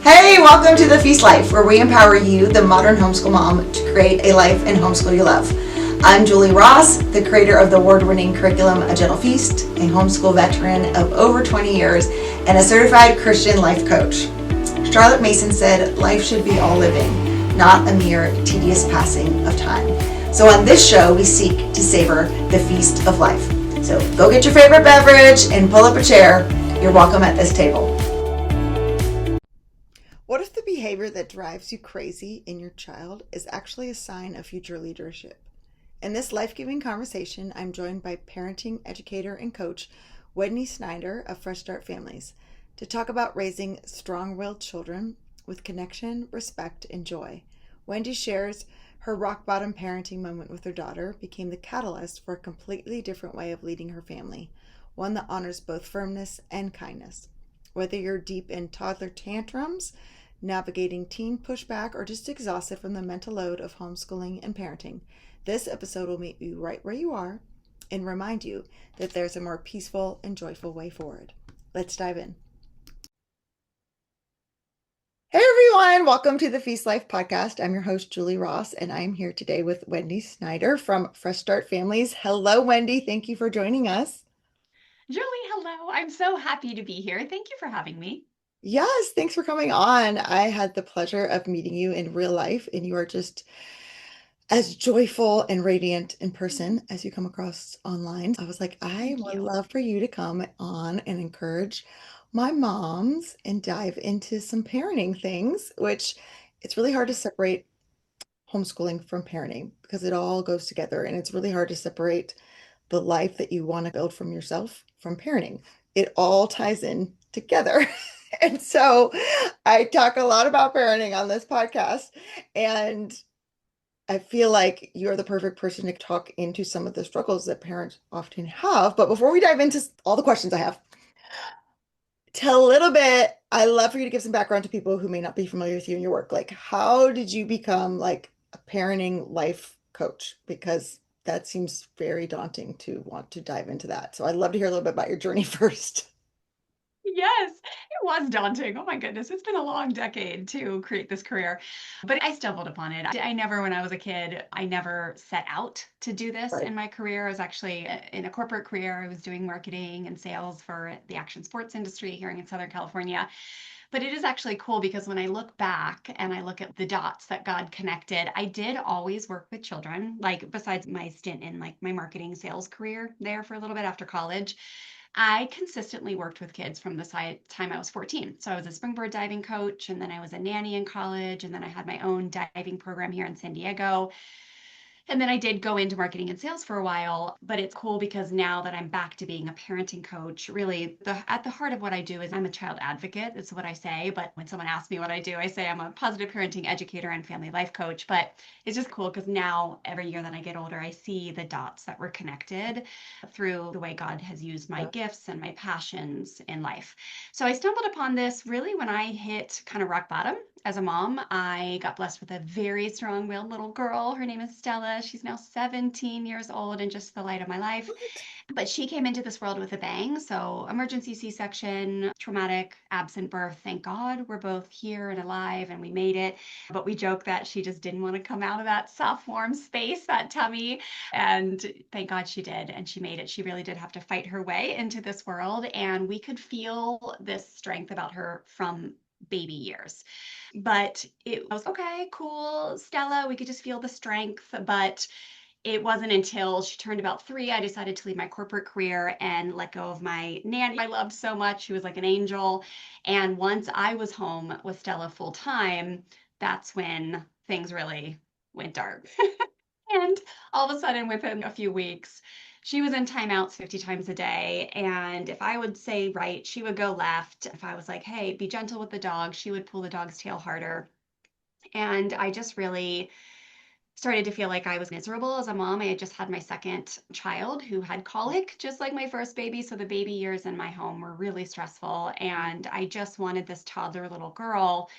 Hey, welcome to The Feast Life, where we empower you, the modern homeschool mom, to create a life and homeschool you love. I'm Julie Ross, the creator of the award-winning curriculum A Gentle Feast, a homeschool veteran of over 20 years, and a certified Christian life coach. Charlotte Mason said, life should be all living, not a mere tedious passing of time. So on this show, we seek to savor the feast of life. So go get your favorite beverage and pull up a chair. You're welcome at this table. What if the behavior that drives you crazy in your child is actually a sign of future leadership? In this life-giving conversation, I'm joined by parenting educator and coach Wendy Snyder of Fresh Start Families to talk about raising strong-willed children with connection, respect, and joy. Wendy shares her rock-bottom parenting moment with her daughter became the catalyst for a completely different way of leading her family, one that honors both firmness and kindness. Whether you're deep in toddler tantrums, navigating teen pushback, or just exhausted from the mental load of homeschooling and parenting, this episode will meet you right where you are and remind you that there's a more peaceful and joyful way forward. Let's dive in. Hey everyone, welcome to the Feast Life podcast. I'm your host, Julie Ross, and I'm here today with Wendy Snyder from Fresh Start Families. Hello, Wendy. Thank you for joining us. Julie, hello. I'm so happy to be here. Thank you for having me. Yes, thanks for coming on. I had the pleasure of meeting you in real life, and you are just as joyful and radiant in person as you come across online. I was like, I Thank would you. love for you to come on and encourage my moms and dive into some parenting things, which it's really hard to separate homeschooling from parenting because it all goes together. And it's really hard to separate the life that you want to build from yourself from parenting. It all ties in together. And so I talk a lot about parenting on this podcast. And I feel like you're the perfect person to talk into some of the struggles that parents often have. But before we dive into all the questions I have, tell a little bit. I love for you to give some background to people who may not be familiar with you and your work. Like, how did you become like a parenting life coach? Because that seems very daunting to want to dive into that. So I'd love to hear a little bit about your journey first. Yes, it was daunting. Oh my goodness, it's been a long decade to create this career, but I stumbled upon it. I never, when I was a kid, I never set out to do this Right. in my career. I was actually in a corporate career. I was doing marketing and sales for the action sports industry here in Southern California. But it is actually cool because when I look back and I look at the dots that God connected, I did always work with children, like besides my stint in like my marketing sales career there for a little bit after college. I consistently worked with kids from the time I was 14. So I was a springboard diving coach, and then I was a nanny in college, and then I had my own diving program here in San Diego. And then I did go into marketing and sales for a while, but it's cool because now that I'm back to being a parenting coach, really at the heart of what I do is I'm a child advocate. It's what I say. But when someone asks me what I do, I say I'm a positive parenting educator and family life coach. But it's just cool because now every year that I get older, I see the dots that were connected through the way God has used my gifts and my passions in life. So I stumbled upon this really when I hit kind of rock bottom as a mom. I got blessed with a very strong willed little girl. Her name is Stella. She's now 17 years old and just the light of my life. But she came into this world with a bang. So, emergency C section, traumatic, absent birth. Thank God we're both here and alive and we made it. But we joke that she just didn't want to come out of that soft, warm space, that tummy. And thank God she did. And she made it. She really did have to fight her way into this world. And we could feel this strength about her from baby years. But it was okay, cool, Stella. We could just feel the strength. But it wasn't until she turned about 3 I decided to leave my corporate career and let go of my nanny I loved so much. She was like an angel. And once I was home with Stella full time, that's when things really went dark. And all of a sudden, within a few weeks, she was in timeouts 50 times a day. And if I would say right, she would go left. If I was like, hey, be gentle with the dog, she would pull the dog's tail harder. And I just really started to feel like I was miserable as a mom. I had just had my second child who had colic, just like my first baby. So the baby years in my home were really stressful. And I just wanted this toddler little girl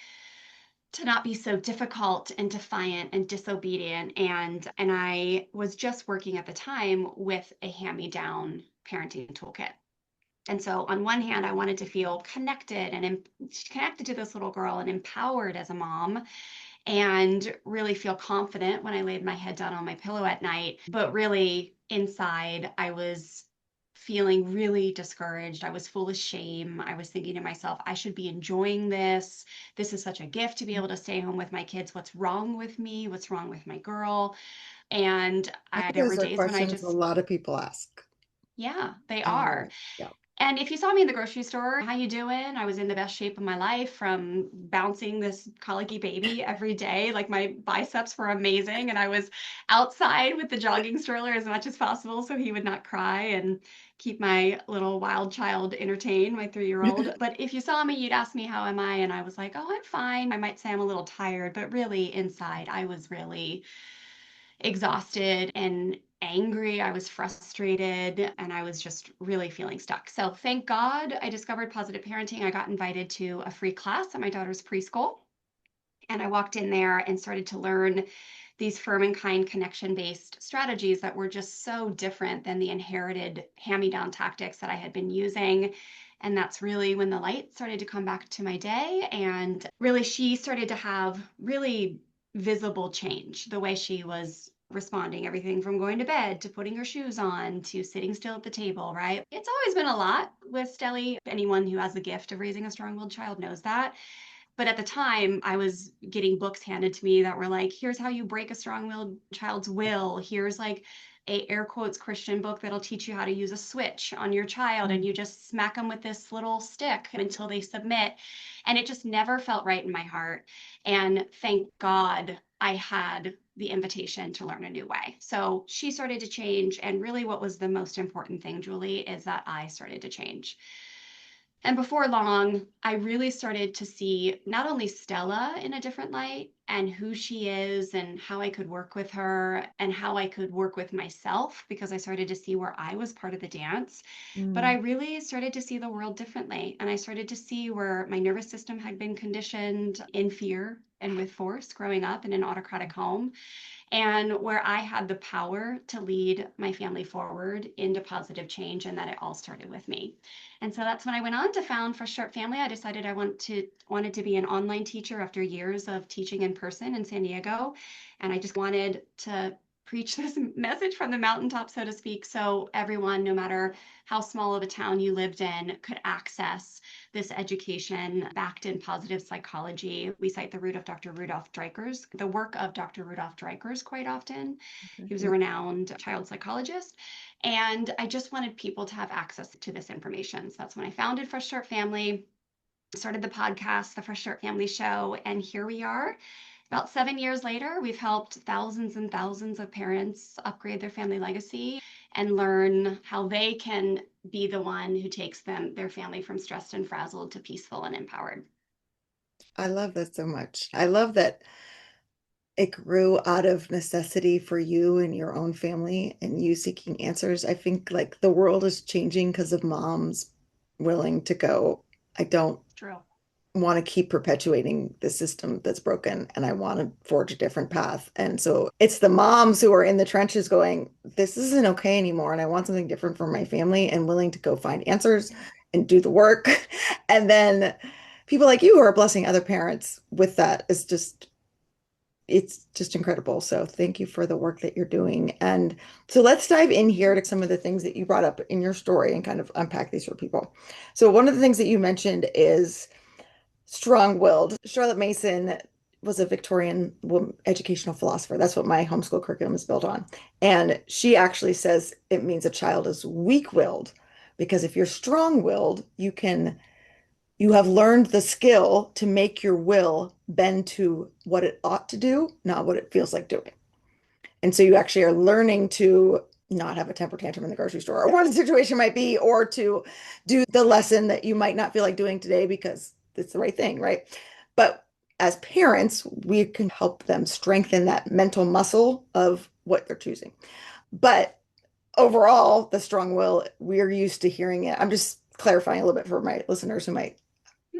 to not be so difficult and defiant and disobedient. And I was just working at the time with a hand-me-down parenting toolkit. And so on one hand, I wanted to feel connected and connected to this little girl and empowered as a mom and really feel confident when I laid my head down on my pillow at night. But really, inside, I was feeling really discouraged. I was full of shame. I was thinking to myself, I should be enjoying this. This is such a gift to be able to stay home with my kids. What's wrong with me? What's wrong with my girl? And I think there were those are days when I questions a just, lot of people ask. yeah, they And are. yeah. And if you saw me in the grocery store, how you doing? I was in the best shape of my life from bouncing this colicky baby every day. Like my biceps were amazing, and I was outside with the jogging stroller as much as possible so he would not cry and keep my little wild child entertained, my 3-year-old. But if you saw me, you'd ask me, how am I? And I was like, oh, I'm fine. I might say I'm a little tired, but really inside, I was really exhausted and angry. I was frustrated and I was just really feeling stuck. So thank God I discovered positive parenting. I got invited to a free class at my daughter's preschool. And I walked in there and started to learn these firm and kind connection based strategies that were just so different than the inherited hand me down tactics that I had been using. And that's really when the light started to come back to my day. And really, she started to have really visible change the way she was responding, everything from going to bed to putting her shoes on to sitting still at the table, right? It's always been a lot with Stelly. Anyone who has the gift of raising a strong willed child knows that. But at the time, I was getting books handed to me that were like, here's how you break a strong-willed child's will. Here's like a air quotes Christian book that'll teach you how to use a switch on your child, and you just smack them with this little stick until they submit. And it just never felt right in my heart. And thank God I had the invitation to learn a new way. So she started to change. And really, what was the most important thing, Julie, is that I started to change. And before long, I really started to see not only Stella in a different light and who she is and how I could work with her and how I could work with myself because I started to see where I was part of the dance. But I Mm. really started to see the world differently. And I started to see where my nervous system had been conditioned in fear and with force growing up in an autocratic home, and where I had the power to lead my family forward into positive change, and that it all started with me. And so that's when I went on to found Fresh Start Family. I decided I wanted to be an online teacher after years of teaching in person in San Diego, and I just wanted to preach this message from the mountaintop, so to speak, so everyone, no matter how small of a town you lived in, could access this education backed in positive psychology. We cite the root of Dr. Rudolf Dreikurs, the work of Dr. Rudolf Dreikurs quite often. Okay. He was a renowned child psychologist. And I just wanted people to have access to this information. So that's when I founded Fresh Start Family, started the podcast, the Fresh Start Family Show, and here we are. About 7 years later, we've helped thousands and thousands of parents upgrade their family legacy and learn how they can be the one who takes their family from stressed and frazzled to peaceful and empowered. I love that so much. I love that it grew out of necessity for you and your own family and you seeking answers. I think like the world is changing because of moms willing to go, I don't True. want to keep perpetuating the system that's broken and I want to forge a different path. And so it's the moms who are in the trenches going, this isn't okay anymore. And I want something different for my family and willing to go find answers and do the work. And then people like you who are blessing other parents with that is just, it's just incredible. So thank you for the work that you're doing. And so let's dive in here to some of the things that you brought up in your story and kind of unpack these for people. So one of the things that you mentioned is strong-willed. Charlotte Mason was a Victorian educational philosopher. That's what my homeschool curriculum is built on. And she actually says it means a child is weak-willed because if you're strong-willed, you have learned the skill to make your will bend to what it ought to do, not what it feels like doing. And so you actually are learning to not have a temper tantrum in the grocery store or what the situation might be, or to do the lesson that you might not feel like doing today because it's the right thing, right? But as parents, we can help them strengthen that mental muscle of what they're choosing. But overall, the strong will, we're used to hearing it. I'm just clarifying a little bit for my listeners who might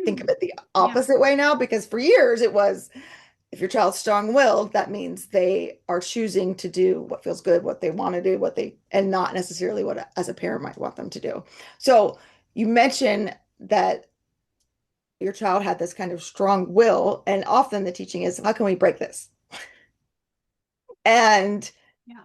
think Hmm. of it the Yeah. opposite way now, because for years it was if your child's strong-willed, that means they are choosing to do what feels good, what they want to do, and not necessarily what as a parent might want them to do. So you mentioned that your child had this kind of strong will, and often the teaching is, how can we break this? And Yeah.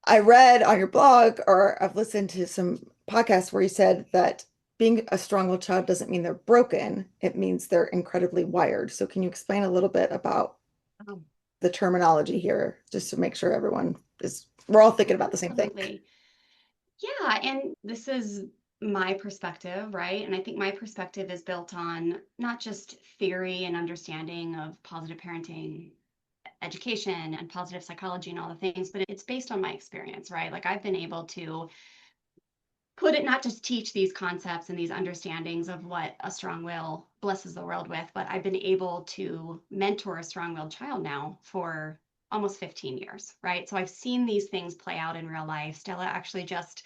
I read on your blog, or I've listened to some podcasts where you said that being a strong-willed child doesn't mean they're broken. It means they're incredibly wired. So can you explain a little bit about Um, the terminology here, just to make sure everyone we're all thinking about the same thing? Absolutely. Yeah, and this is my perspective, right? And I think my perspective is built on not just theory and understanding of positive parenting, education, and positive psychology and all the things, but it's based on my experience, right? Like I've been able to put it, not just teach these concepts and these understandings of what a strong will blesses the world with, but I've been able to mentor a strong willed child now for almost 15 years, right? So I've seen these things play out in real life. Stella actually just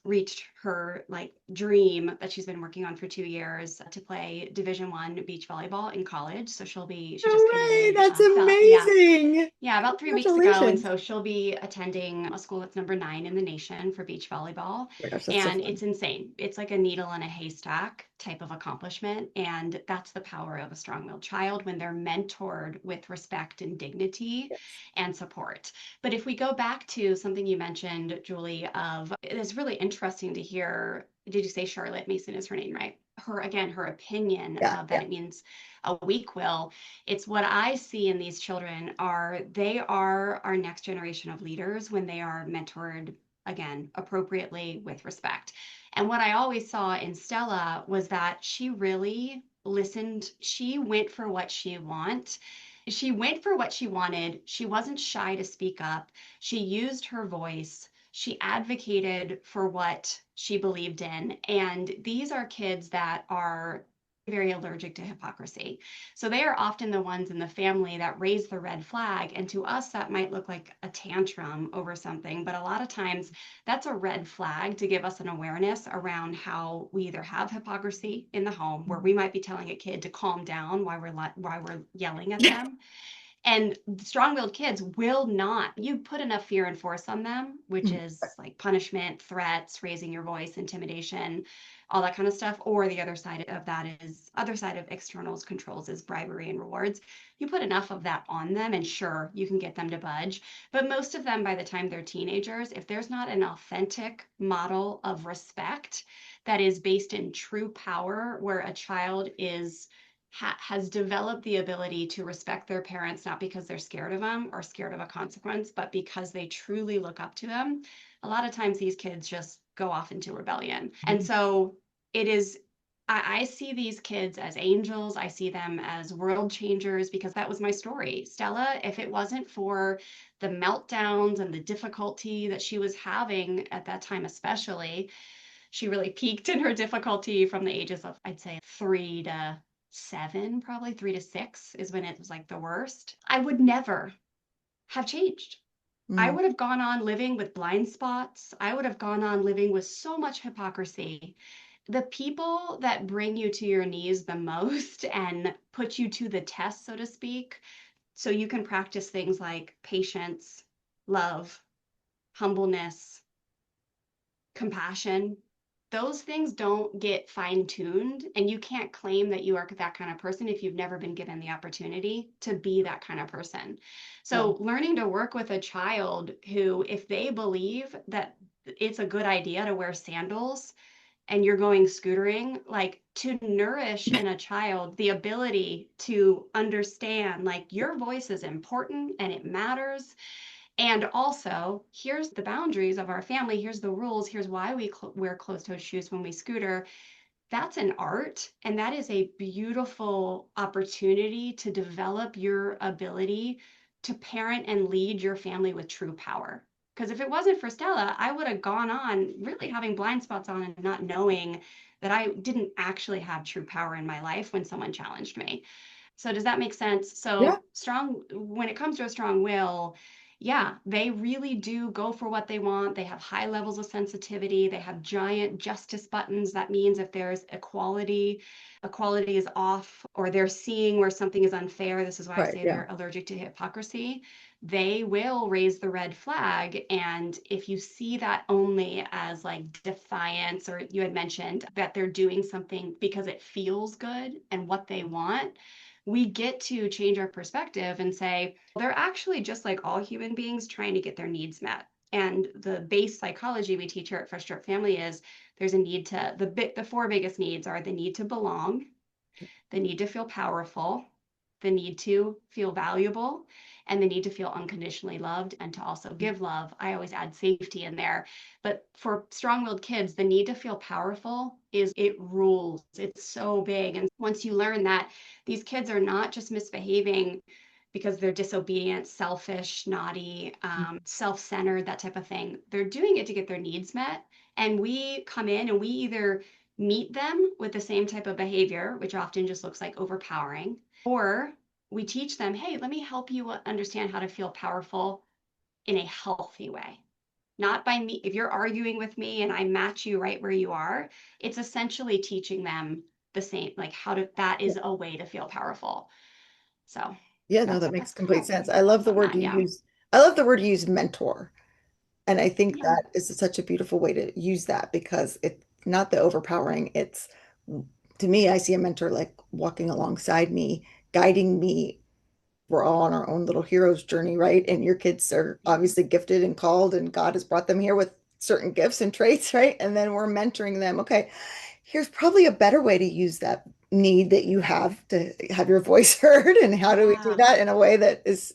reached her like dream that she's been working on for 2 years to play Division 1 beach volleyball in college. So she No just way, committed that's about, yeah, amazing. yeah, about 3 weeks ago. And Congratulations. so she'll be attending a school that's #9 in the nation for beach volleyball. Oh my gosh, that's so And fun. it's insane. It's like a needle in a haystack type of accomplishment. And that's the power of a strong willed child when they're mentored with respect and dignity Yes. and support. But if we go back to something you mentioned, Julie, of it is really interesting to hear. Did you say Charlotte Mason is her name, right? Her, again, her opinion Yeah, of that yeah. it means a weak will. It's what I see in these children are they are our next generation of leaders when they are mentored, again, appropriately with respect. And what I always saw in Stella was that she really listened. She went for what she want. She went for what she wanted. She wasn't shy to speak up. She used her voice. She advocated for what she believed in. And these are kids that are very allergic to hypocrisy. So they are often the ones in the family that raise the red flag. And to us, that might look like a tantrum over something. But a lot of times, that's a red flag to give us an awareness around how we either have hypocrisy in the home, where we might be telling a kid to calm down while we're yelling at them, and strong-willed kids will not, you put enough fear and force on them, which Mhm. is like punishment, threats, raising your voice, intimidation, all that kind of stuff. Or the other side of that is other side of externals controls is bribery and rewards. You put enough of that on them, and sure, you can get them to budge. But most of them, by the time they're teenagers, if there's not an authentic model of respect that is based in true power, where a child is has developed the ability to respect their parents, not because they're scared of them or scared of a consequence, but because they truly look up to them. A lot of times these kids just go off into rebellion. And so it is, I see these kids as angels. I see them as world changers because that was my story. Stella, if it wasn't for the meltdowns and the difficulty that she was having at that time, especially, she really peaked in her difficulty from the ages of, I'd say, 3 to 7, probably 3 to 6 is when it was like the worst. I would never have changed. I Mm. would have gone on living with blind spots. I would have gone on living with so much hypocrisy. The people that bring you to your knees the most and put you to the test, so to speak, so you can practice things like patience, love, humbleness, compassion, those things don't get fine tuned. And you can't claim that you are that kind of person if you've never been given the opportunity to be that kind of person. Wow. So, learning to work with a child who, if they believe that it's a good idea to wear sandals and you're going scootering, like to nourish in a child the ability to understand, like, your voice is important and it matters, and also, here's the boundaries of our family. Here's the rules. Here's why we wear closed toe shoes when we scooter. That's an art. And that is a beautiful opportunity to develop your ability to parent and lead your family with true power. Because if it wasn't for Stella, I would have gone on really having blind spots on and not knowing that I didn't actually have true power in my life when someone challenged me. So does that make sense? Yeah. So strong, when it comes to a strong will, yeah, they really do go for what they want. They have high levels of sensitivity. They have giant justice buttons. That means if there's equality is off, or they're seeing where something is unfair, this is why I Right. say Yeah. they're allergic to hypocrisy. They will raise the red flag. And if you see that only as like defiance, or you had mentioned that they're doing something because it feels good and what they want, we get to change our perspective and say, they're actually just like all human beings trying to get their needs met. And the base psychology we teach here at Fresh Start Family is there's a need to, the four biggest needs are the need to belong, the need to feel powerful, the need to feel valuable, and the need to feel unconditionally loved and to also give love. I always add safety in there. But for strong willed kids, the need to feel powerful is it rules. It's so big. And once you learn that these kids are not just misbehaving because they're disobedient, selfish, naughty, self centered, that type of thing, they're doing it to get their needs met. And we come in and we either meet them with the same type of behavior, which often just looks like overpowering, or we teach them, hey, let me help you understand how to feel powerful in a healthy way. Not by me. If you're arguing with me and I match you right where you are, it's essentially teaching them the same, like how to, that Yeah. is a way to feel powerful. So Yeah, no, that's, that makes that's kind complete of sense. my thoughts on that. Yeah. I love the word you use mentor. And I think Yeah. that is such a beautiful way to use that because it's not the overpowering. It's to me, I see a mentor like walking alongside me, guiding me. We're all on our own little hero's journey, right? And your kids are obviously gifted and called, and God has brought them here with certain gifts and traits, right? And then we're mentoring them. Okay, here's probably a better way to use that need that you have to have your voice heard. And how do we do Yeah. that in a way that is,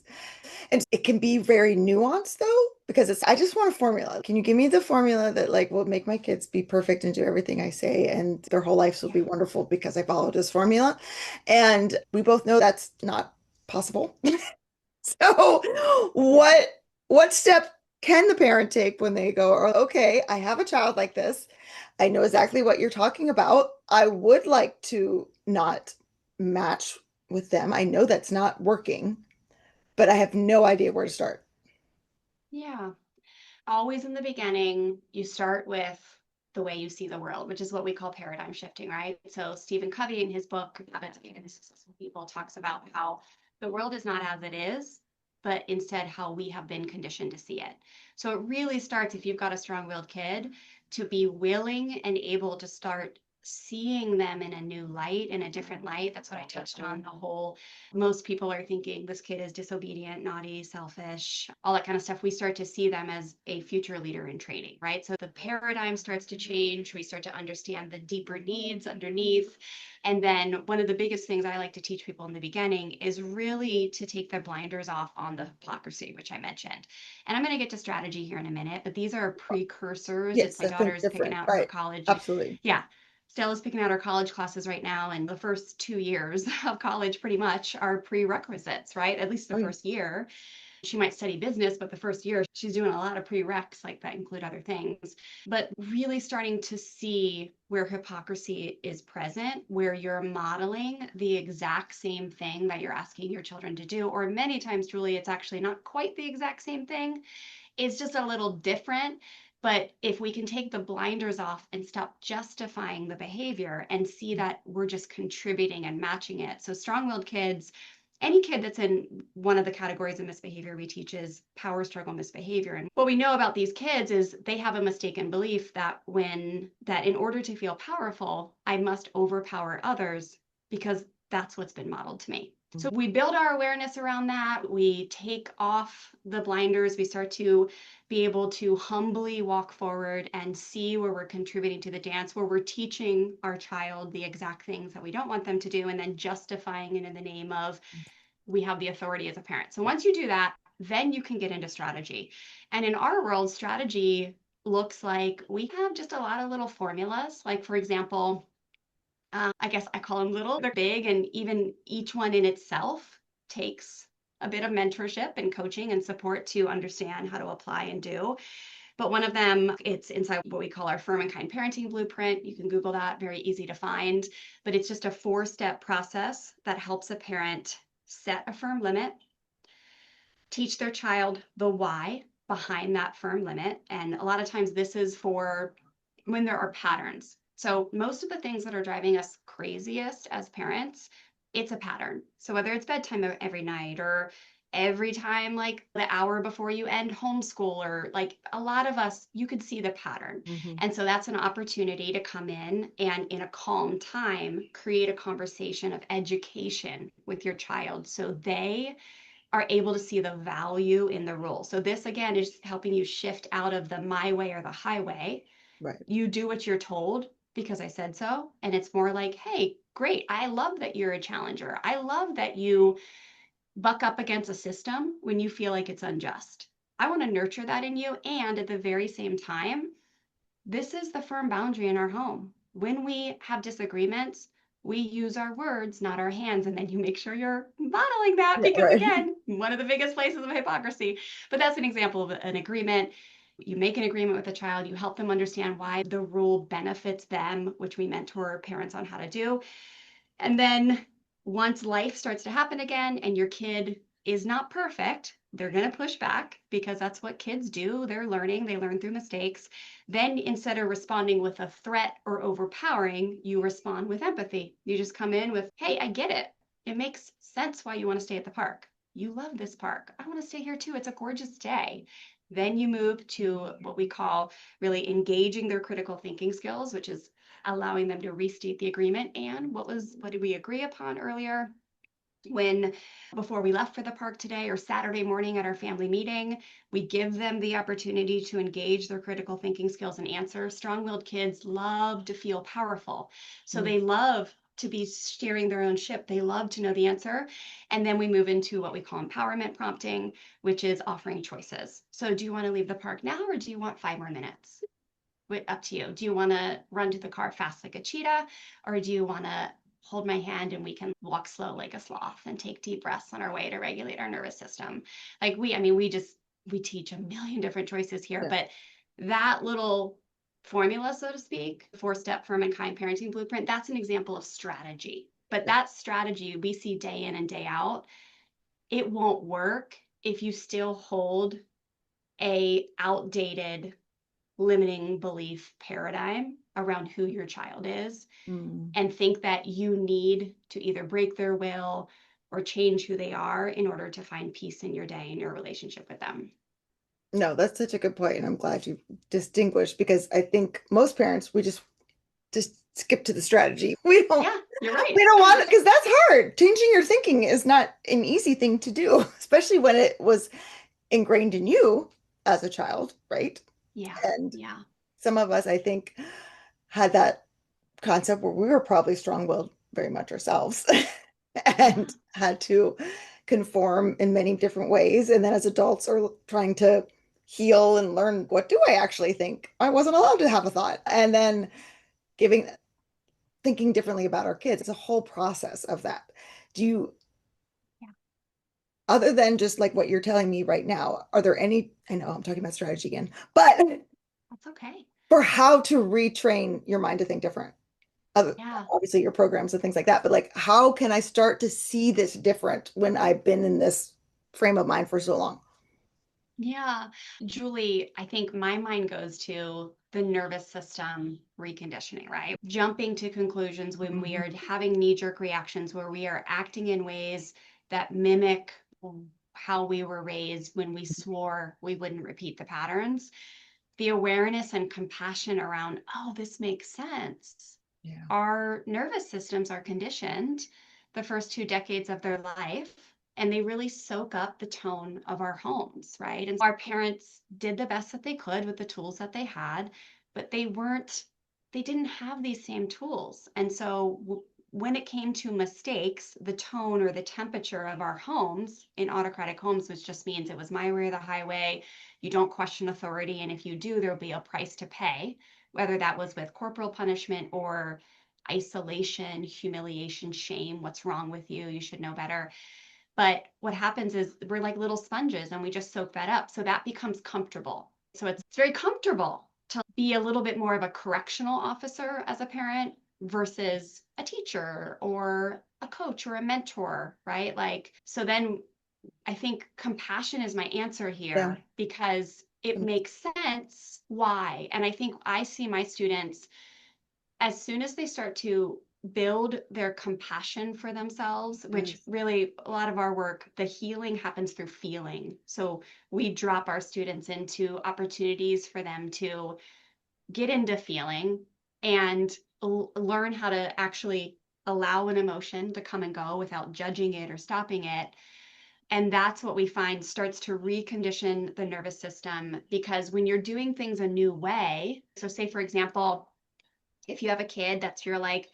and it can be very nuanced though, because it's, I just want a formula. Can you give me the formula that like will make my kids be perfect and do everything I say and their whole lives will Yeah. be wonderful because I followed this formula? And we both know that's not possible. So what step can the parent take when they go, "Oh, okay, I have a child like this. I know exactly what you're talking about. I would like to not match with them. I know that's not working, but I have no idea where to start." Yeah. Always in the beginning, you start with the way you see the world, which is what we call paradigm shifting, right? So Stephen Covey in his book, Habits of Highly Successful People, talks about how the world is not as it is, but instead how we have been conditioned to see it. So it really starts, if you've got a strong-willed kid, to be willing and able to start seeing them in a new light, in a different light. That's what I touched on, the whole most people are thinking this kid is disobedient, naughty, selfish, all that kind of stuff. We start to see them as a future leader in training, right? So the paradigm starts to change. We start to understand the deeper needs underneath. And then one of the biggest things I like to teach people in the beginning is really to take their blinders off on the hypocrisy, which I mentioned. And I'm going to get to strategy here in a minute, but these are precursors. Yes, It's my that's been daughter's picking different. out her Right. college. Absolutely. Yeah, Stella's picking out her college classes right now, and the first 2 years of college pretty much are prerequisites, right? At least the Oh, yeah. first year. She might study business, but the first year she's doing a lot of prereqs like that include other things. But really starting to see where hypocrisy is present, where you're modeling the exact same thing that you're asking your children to do, or many times, Julie, it's actually not quite the exact same thing, is just a little different. But if we can take the blinders off and stop justifying the behavior and see that we're just contributing and matching it. So strong-willed kids, any kid that's in one of the categories of misbehavior we teach is power struggle misbehavior. And what we know about these kids is they have a mistaken belief that in order to feel powerful, I must overpower others because that's what's been modeled to me. So we build our awareness around that. We take off the blinders. We start to be able to humbly walk forward and see where we're contributing to the dance, where we're teaching our child the exact things that we don't want them to do, and then justifying it in the name of we have the authority as a parent. So once you do that, then you can get into strategy. And in our world, strategy looks like we have just a lot of little formulas. Like, for example, I guess I call them little, they're big, and even each one in itself takes a bit of mentorship and coaching and support to understand how to apply and do. But one of them, it's inside what we call our firm and kind parenting blueprint. You can Google that, very easy to find. But it's just a 4-step process that helps a parent set a firm limit, teach their child the why behind that firm limit. And a lot of times this is for when there are patterns. So most of the things that are driving us craziest as parents, it's a pattern. So whether it's bedtime every night or every time like the hour before you end homeschool, or like a lot of us, you could see the pattern. Hmm. And so that's an opportunity to come in a calm time, create a conversation of education with your child so they are able to see the value in the rule. So this again is helping you shift out of the my way or the highway. Right. You do what you're told because I said so. And it's more like, hey, great. I love that you're a challenger. I love that you buck up against a system when you feel like it's unjust. I want to nurture that in you. And at the very same time, this is the firm boundary in our home. When we have disagreements, we use our words, not our hands. And then you make sure you're modeling that Yeah, because, right. again, one of the biggest places of hypocrisy. But that's an example of an agreement. You make an agreement with a child, you help them understand why the rule benefits them, which we mentor parents on how to do. And then once life starts to happen again and your kid is not perfect, they're going to push back because that's what kids do. They're learning, they learn through mistakes. Then instead of responding with a threat or overpowering, you respond with empathy. You just come in with, hey, I get it. It makes sense why you want to stay at the park. You love this park. I want to stay here too. It's a gorgeous day. Then you move to what we call really engaging their critical thinking skills, which is allowing them to restate the agreement and what did we agree upon earlier when before we left for the park today or Saturday morning at our family meeting. We give them the opportunity to engage their critical thinking skills and answer. Strong-willed kids love to feel powerful, so Mm. they love to be steering their own ship. They love to know the answer. And then we move into what we call empowerment prompting, which is offering choices. So do you want to leave the park now or do you want 5 more minutes? Up to you. Do you want to run to the car fast like a cheetah, or do you want to hold my hand and we can walk slow like a sloth and take deep breaths on our way to regulate our nervous system? Like we teach a million different choices here, Yeah. but that little formula, so to speak, 4-step firm and kind parenting blueprint, that's an example of strategy. But Yeah. that strategy we see day in and day out, it won't work if you still hold a outdated limiting belief paradigm around who your child is Mm. and think that you need to either break their will or change who they are in order to find peace in your day and your relationship with them. No, that's such a good point, and I'm glad you distinguished because I think most parents we just skip to the strategy. We don't Yeah, you're we right. don't want it because that's hard. Changing your thinking is not an easy thing to do, especially when it was ingrained in you as a child, right? Yeah, And yeah. some of us, I think, had that concept where we were probably strong-willed very much ourselves and Yeah. had to conform in many different ways. And then as adults are trying to heal and learn, what do I actually think? I wasn't allowed to have a thought. And then giving thinking differently about our kids. It's a whole process of that. Do you, Yeah. other than just like what you're telling me right now, are there any, I know I'm talking about strategy again, but That's okay. for how to retrain your mind to think different? Other, Yeah. obviously your programs and things like that, but like how can I start to see this different when I've been in this frame of mind for so long? Yeah. Julie, I think my mind goes to the nervous system reconditioning, right? Jumping to conclusions when we Mhm. are having knee-jerk reactions, where we are acting in ways that mimic how we were raised when we swore we wouldn't repeat the patterns. The awareness and compassion around, oh, this makes sense. Yeah. Our nervous systems are conditioned the first 2 decades of their life, and they really soak up the tone of our homes, right? And our parents did the best that they could with the tools that they had, but they didn't have these same tools. And so when it came to mistakes, the tone or the temperature of our homes in autocratic homes, which just means it was my way or the highway, you don't question authority. And if you do, there'll be a price to pay, whether that was with corporal punishment or isolation, humiliation, shame. What's wrong with you? You should know better. But what happens is we're like little sponges and we just soak that up. So that becomes comfortable. So it's very comfortable to be a little bit more of a correctional officer as a parent versus a teacher or a coach or a mentor, right? Like, so then I think compassion is my answer Yeah. here because it makes sense why. And I think I see my students as soon as they start to build their compassion for themselves, which Yes. really a lot of our work, the healing happens through feeling. So we drop our students into opportunities for them to get into feeling and learn how to actually allow an emotion to come and go without judging it or stopping it. And that's what we find starts to recondition the nervous system because when you're doing things a new way, so say for example, if you have a kid that's you're like,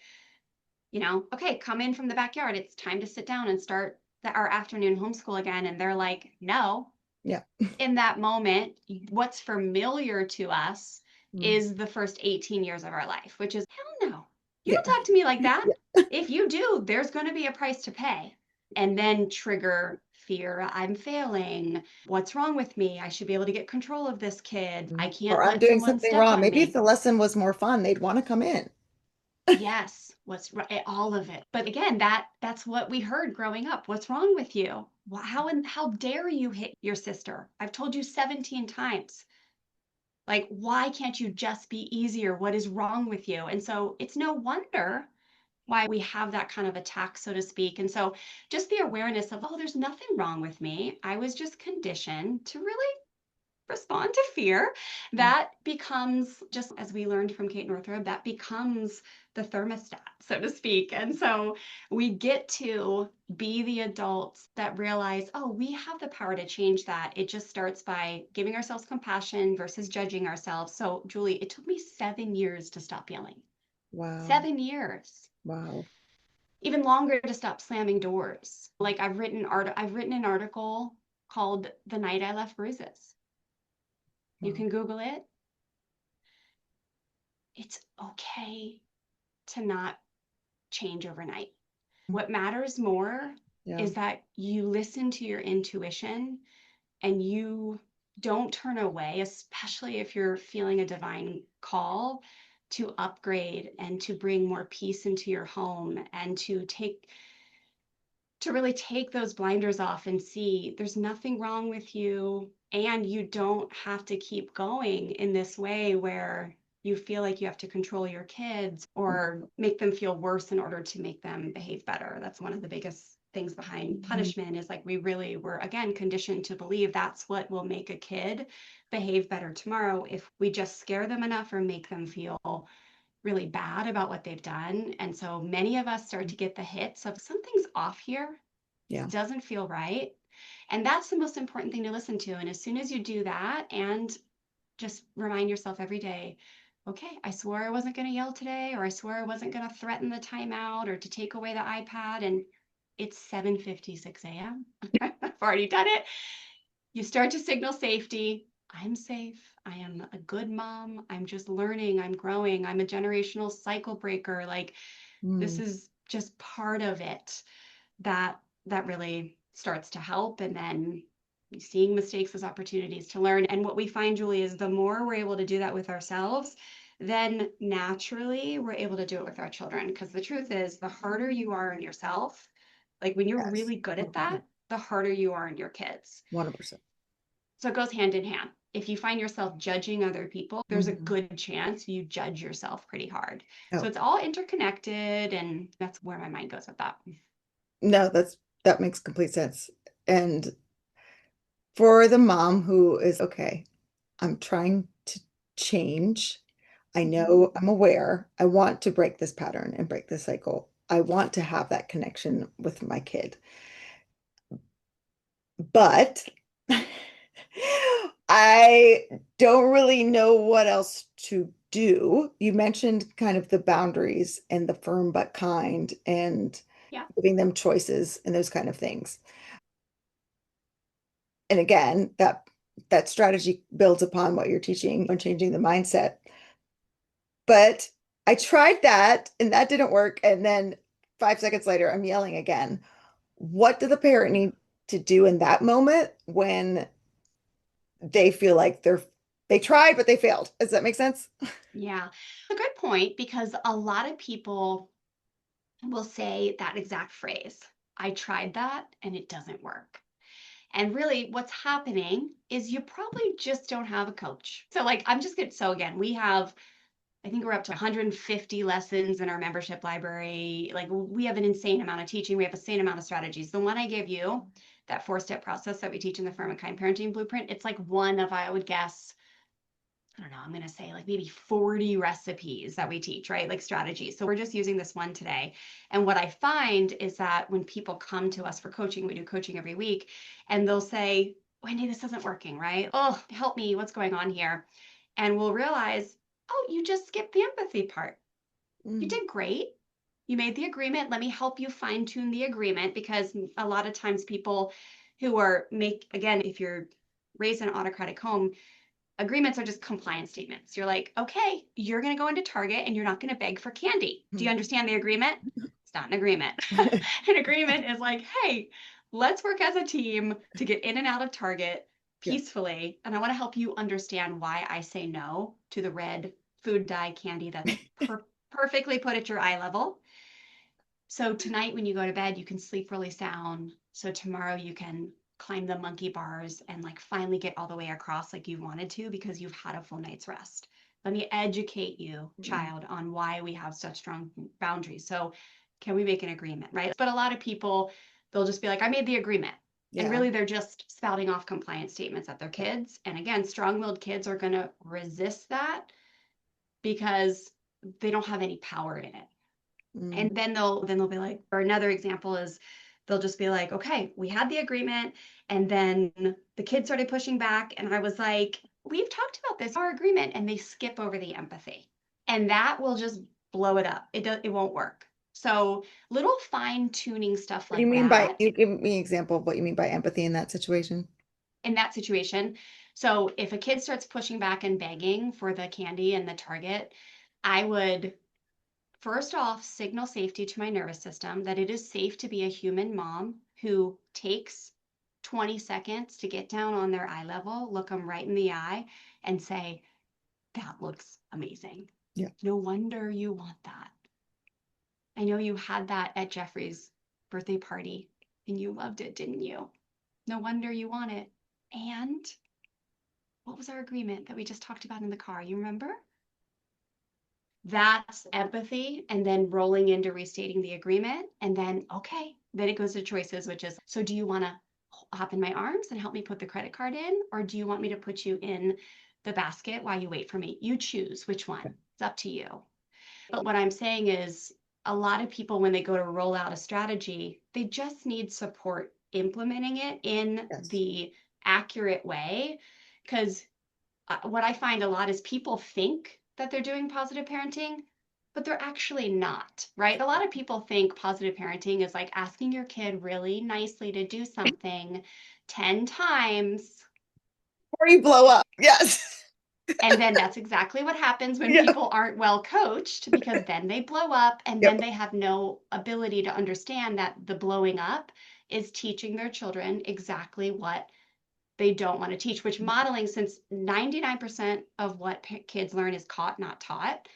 okay, come in from the backyard. It's time to sit down and start our afternoon homeschool again. And they're like, no. Yeah. In that moment, what's familiar to us Mm. is the first 18 years of our life, which is hell no. You Yeah. don't talk to me like that. Yeah. If you do, there's going to be a price to pay. And then trigger fear. I'm failing. What's wrong with me? I should be able to get control of this kid. I Or can't I'm let doing someone something step wrong. on Maybe if me. the lesson was more fun, they'd want to come in. Yes, what's right, all of it. But again, that's what we heard growing up. What's wrong with you? How dare you hit your sister? I've told you 17 times. Like, why can't you just be easier? What is wrong with you? And so it's no wonder why we have that kind of attack, so to speak. And so just the awareness of, oh, there's nothing wrong with me. I was just conditioned to really respond to fear. That becomes, just as we learned from Kate Northrup, that becomes the thermostat, so to speak. And so we get to be the adults that realize, oh, we have the power to change that. It just starts by giving ourselves compassion versus judging ourselves. So, Julie, it took me 7 years to stop yelling. Wow. 7 years. Wow. Even longer to stop slamming doors. Like I've written an article called The Night I Left Bruises. You Wow. can Google it. It's okay to not change overnight. What matters more Yeah. is that you listen to your intuition and you don't turn away, especially if you're feeling a divine call to upgrade and to bring more peace into your home and to really take those blinders off and see there's nothing wrong with you and you don't have to keep going in this way where you feel like you have to control your kids or make them feel worse in order to make them behave better. That's one of the biggest things behind Mhm. punishment is like we really were again conditioned to believe that's what will make a kid behave better tomorrow if we just scare them enough or make them feel really bad about what they've done. And so many of us start to get the hits of something's off here. This Yeah. doesn't feel right. And that's the most important thing to listen to. And as soon as you do that and just remind yourself every day, okay, I swore I wasn't going to yell today, or I swore I wasn't going to threaten the timeout or to take away the iPad. And it's 7:56 a.m. I've already done it. You start to signal safety. I'm safe. I am a good mom. I'm just learning. I'm growing. I'm a generational cycle breaker. Like this Mm. is just part of it that that really starts to help. And then seeing mistakes as opportunities to learn. And what we find, Julie, is the more we're able to do that with ourselves, then naturally we're able to do it with our children. Because the truth is, the harder you are on yourself, like when you're Yes. really good at 100%. that, the harder you are on your kids. 100%. So it goes hand in hand. If you find yourself judging other people, there's a Mhm. good chance you judge yourself pretty hard. So Oh, it's all interconnected, and that's where my mind goes with that. no, that makes complete sense. And for the mom who is okay, I'm trying to change. I Mhm. know I'm aware. I want to break this pattern and break this cycle. I want to have that connection with my kid. But I don't really know what else to do. You mentioned kind of the boundaries and the firm but kind and Yeah. giving them choices and those kind of things. And again, that strategy builds upon what you're teaching on changing the mindset. But I tried that and that didn't work. And then 5 seconds later, I'm yelling again. What do the parent need to do in that moment when they feel like they tried, but they failed? Does that make sense? Yeah. A good point because a lot of people will say that exact phrase. I tried that and it doesn't work. And really, what's happening is you probably just don't have a coach. So, like, I'm just going to, so again, we have, I think we're up to 150 lessons in our membership library. Like, we have an insane amount of teaching. We have an insane amount of strategies. The one I gave you, that 4-step process that we teach in the Firm and Kind Parenting Blueprint, it's like one of, I would guess, I don't know, I'm going to say like maybe 40 recipes that we teach, right? Like strategies. So we're just using this one today. And what I find is that when people come to us for coaching, we do coaching every week, and they'll say, Wendy, this isn't working, right? Oh, help me. What's going on here? And we'll realize, oh, you just skipped the empathy part. You Mm. did great. You made the agreement. Let me help you fine tune the agreement, because a lot of times people who are again, if you're raised in an autocratic home, agreements are just compliance statements. You're like, okay, you're going to go into Target and you're not going to beg for candy. Do you understand the agreement? It's not an agreement. An agreement is like, hey, let's work as a team to get in and out of Target Yeah. peacefully. And I want to help you understand why I say no to the red food dye candy that's perfectly put at your eye level. So tonight when you go to bed, you can sleep really sound. So tomorrow you can climb the monkey bars and like finally get all the way across like you wanted to because you've had a full night's rest. Let me educate you, Mm. child, on why we have such strong boundaries. So can we make an agreement, right? But a lot of people, they'll just be like, I made the agreement. And Yeah. really, they're just spouting off compliance statements at their Yeah. kids. And again, strong-willed kids are going to resist that because they don't have any power in it. Mm. And then they'll be like, or another example is they'll just be like, okay, we had the agreement, and then the kid started pushing back, and I was like, we've talked about this, our agreement, and they skip over the empathy. And that will just blow it up. It won't work. So little fine tuning stuff What do you like mean by, that you give me an example of what you mean by empathy in that situation? in that situation. So if a kid starts pushing back and begging for the candy and the Target, I would first off, signal safety to my nervous system that it is safe to be a human mom who takes 20 seconds to get down on their eye level, look them right in the eye, and say, that looks amazing. Yeah. No wonder you want that. I know you had that at Jeffrey's birthday party and you loved it, didn't you? No wonder you want it. And what was our agreement that we just talked about in the car? You remember? That's empathy, and then rolling into restating the agreement. And then, okay, then it goes to choices, which is, so do you want to hop in my arms and help me put the credit card in? Or do you want me to put you in the basket while you wait for me? You choose which one. It's up to you. But what I'm saying is, a lot of people, when they go to roll out a strategy, they just need support implementing it in Yes. the accurate way. Because what I find a lot is people think that they're doing positive parenting, but they're actually not, right? A lot of people think positive parenting is like asking your kid really nicely to do something 10 times. Or you blow up. Yes. And then that's exactly what happens when Yeah. people aren't well coached, because then they blow up and then Yep. they have no ability to understand that the blowing up is teaching their children exactly what they don't want to teach, which modeling, since 99% of what kids learn is caught, not taught,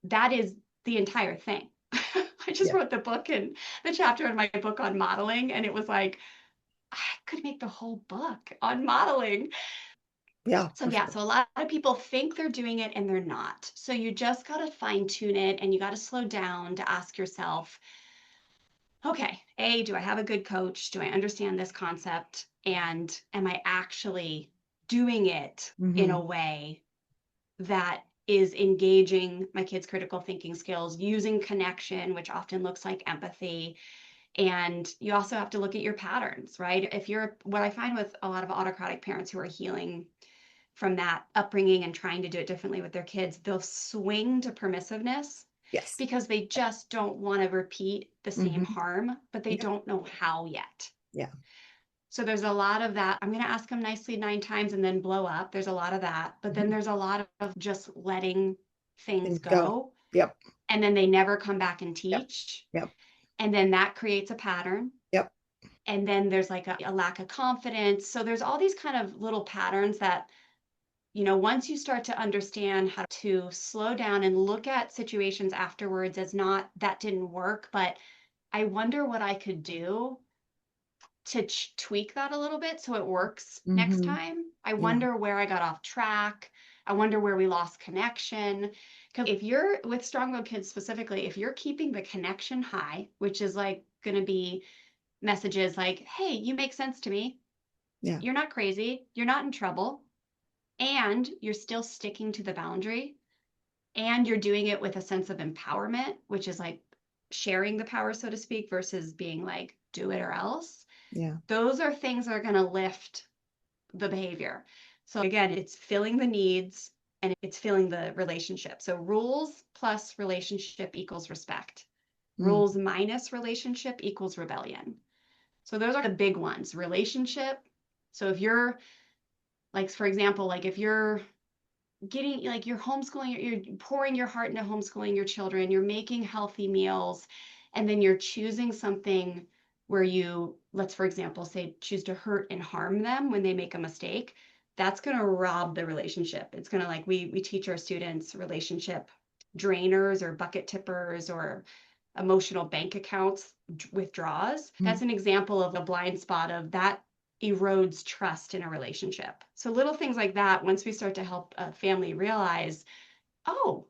that is the entire thing. I just Yeah. wrote the book and the chapter in my book on modeling, and it was like, I could make the whole book on modeling. Yeah, So, for yeah, sure. so a lot of people think they're doing it and they're not. So, you just got to fine tune it and you got to slow down to ask yourself, okay, A, do I have a good coach? Do I understand this concept? And am I actually doing it in a Hmm. way that is engaging my kids' critical thinking skills, using connection, which often looks like empathy? And you also have to look at your patterns, right? If you're, what I find with a lot of autocratic parents who are healing from that upbringing and trying to do it differently with their kids, they'll swing to permissiveness Yes. because they just don't want to repeat the same Hmm. harm, but they Yeah. don't know how yet. Yeah. So there's a lot of that. I'm going to ask them nicely 9 times and then blow up. There's a lot of that. But then Hmm. there's a lot of just letting things Things go. go. Yep. And then they never come back and Yep. teach. Yep. And then that creates a pattern. Yep. And then there's like a lack of confidence. So there's all these kind of little patterns that, once you start to understand how to slow down and look at situations afterwards as not that didn't work, but I wonder what I could do to tweak that a little bit so it works next Mm-hmm. time. I Yeah. wonder where I got off track. I wonder where we lost connection. Because if you're with strong-willed kids specifically, if you're keeping the connection high, which is like going to be messages like, hey, you make sense to me. Yeah. You're not crazy. You're not in trouble. And you're still sticking to the boundary. And you're doing it with a sense of empowerment, which is like sharing the power, so to speak, versus being like, do it or else. Yeah. Those are things that are going to lift the behavior. So again, it's filling the needs and it's filling the relationship. So rules plus relationship equals respect. Mm. Rules minus relationship equals rebellion. So those are the big ones. Relationship. So if you're like, for example, like if you're getting like you're homeschooling, you're pouring your heart into homeschooling your children, you're making healthy meals, and then you're choosing something where you, let's for example, say choose to hurt and harm them when they make a mistake, that's going to rob the relationship. It's going to like we teach our students relationship drainers or bucket tippers or emotional bank accounts withdraws. Mm. That's an example of a blind spot of that erodes trust in a relationship. So little things like that, once we start to help a family realize, oh,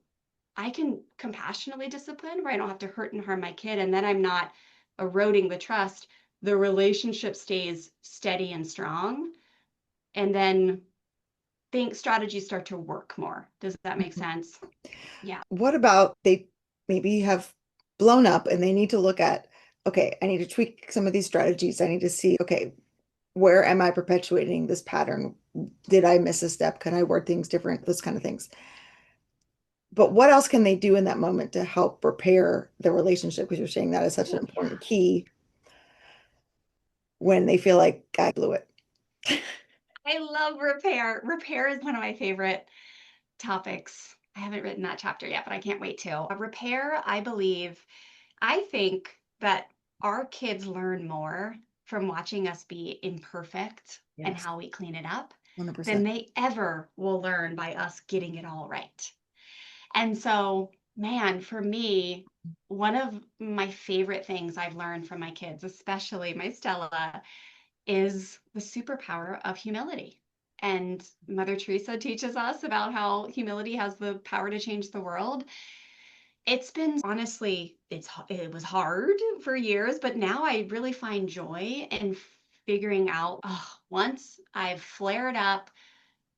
I can compassionately discipline where I don't have to hurt and harm my kid, and then I'm not eroding the trust, the relationship stays steady and strong. And then think strategies start to work more. Does that make Mhm. sense? Yeah. What about they maybe have blown up and they need to look at, okay, I need to tweak some of these strategies. I need to see, okay, where am I perpetuating this pattern? Did I miss a step? Can I word things different? Those kind of things. But what else can they do in that moment to help repair the relationship? Because you're saying that is such an Ooh, important key when they feel like I blew it. I love repair. Repair is one of my favorite topics. I haven't written that chapter yet, but I can't wait to. Repair, I believe, I think that our kids learn more from watching us be imperfect and Yes, how we clean it up than 100%. they ever will learn by us getting it all right. And so, man, for me, one of my favorite things I've learned from my kids, especially my Stella, is the superpower of humility. And Mother Teresa teaches us about how humility has the power to change the world. It's been honestly, it was hard for years, but now I really find joy in figuring out, oh, once I've flared up,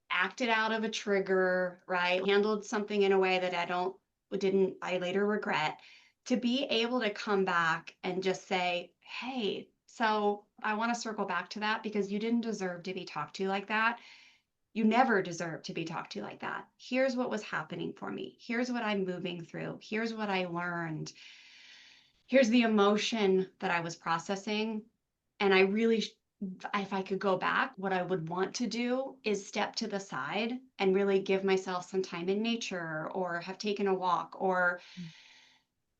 acted out of a trigger, right? Handled something in a way that I later regret, to be able to come back and just say, hey, so I want to circle back to that because you didn't deserve to be talked to like that. You never deserve to be talked to like that. Here's what was happening for me. Here's what I'm moving through. Here's what I learned. Here's the emotion that I was processing. And I really, if I could go back, what I would want to do is step to the side and really give myself some time in nature or have taken a walk or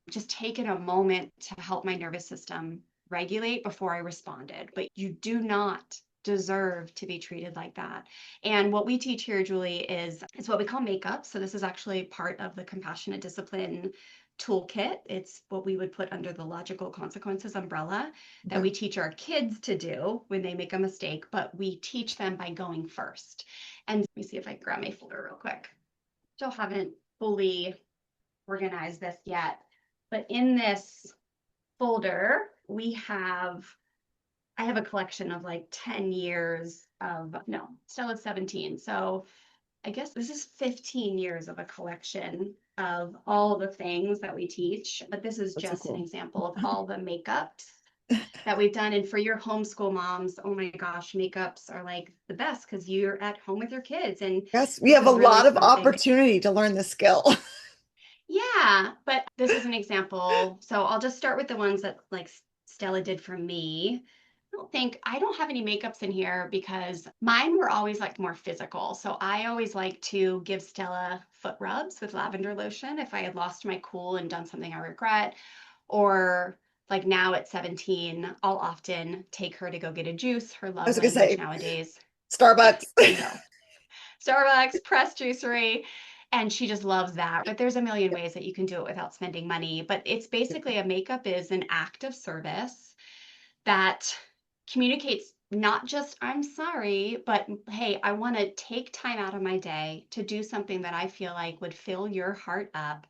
just taken a moment to help my nervous system regulate before I responded. But you do not deserve to be treated like that. And what we teach here, Julie, is it's what we call makeup. So this is actually part of the compassionate discipline toolkit. It's what we would put under the logical consequences umbrella that Okay. we teach our kids to do when they make a mistake, but we teach them by going first. And let me see if I can grab my folder real quick. Still haven't fully organized this yet, but in this folder, I have a collection of like 10 years of, no, Stella's 17. So I guess this is 15 years of a collection of all the things that we teach. But this is That's so just an cool. example of all the makeups that we've done. And for your homeschool moms, oh my gosh, makeups are like the best because you're at home with your kids. And Yes, we this have a is really lot of something. opportunity to learn this skill. Yeah, but this is an example. So I'll just start with the ones that like Stella did for me. I don't have any makeups in here because mine were always like more physical. So I always like to give Stella foot rubs with lavender lotion if I had lost my cool and done something I regret. Or like now at 17, I'll often take her to go get a juice. Her I love was gonna language say nowadays. Yeah, Starbucks. bingo. Starbucks, press juicery. And she just loves that. But there's a million ways that you can do it without spending money. But it's basically a makeup is an act of service that communicates not just I'm sorry, but hey, I want to take time out of my day to do something that I feel like would fill your heart up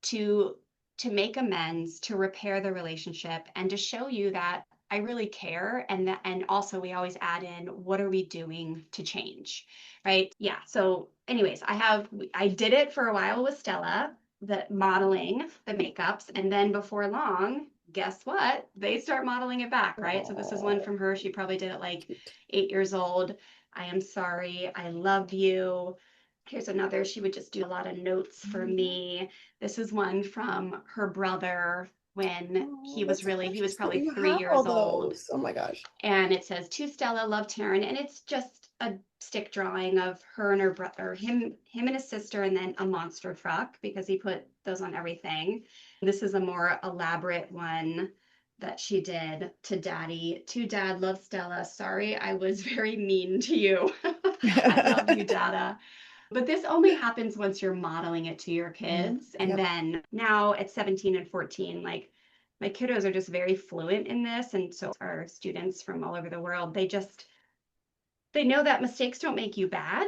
to make amends, to repair the relationship, and to show you that I really care. And also we always add in, what are we doing to change? Right? Yeah. So anyways, I did it for a while with Stella, the modeling, the makeups, and then before long, guess what? They start modeling it back, right? So this is one Oh, from her. She probably did it like cute. 8 years old. I am sorry. I love you. Here's another. She would just do a lot of notes for me. This is one from her brother when Oh, that's so he was precious that probably you three have all years old. those. Oh my gosh. And it says, to Stella, love Taryn. And it's just a stick drawing of her and her brother, him and his sister, and then a monster truck because he put those on everything. This is a more elaborate one that she did to Daddy. To Dad, love Stella. Sorry, I was very mean to you. I love you, Dada. But this only happens once you're modeling it to your Mm, kids. And yep. then now at 17 and 14, like my kiddos are just very fluent in this. And so our students from all over the world, they know that mistakes don't make you bad.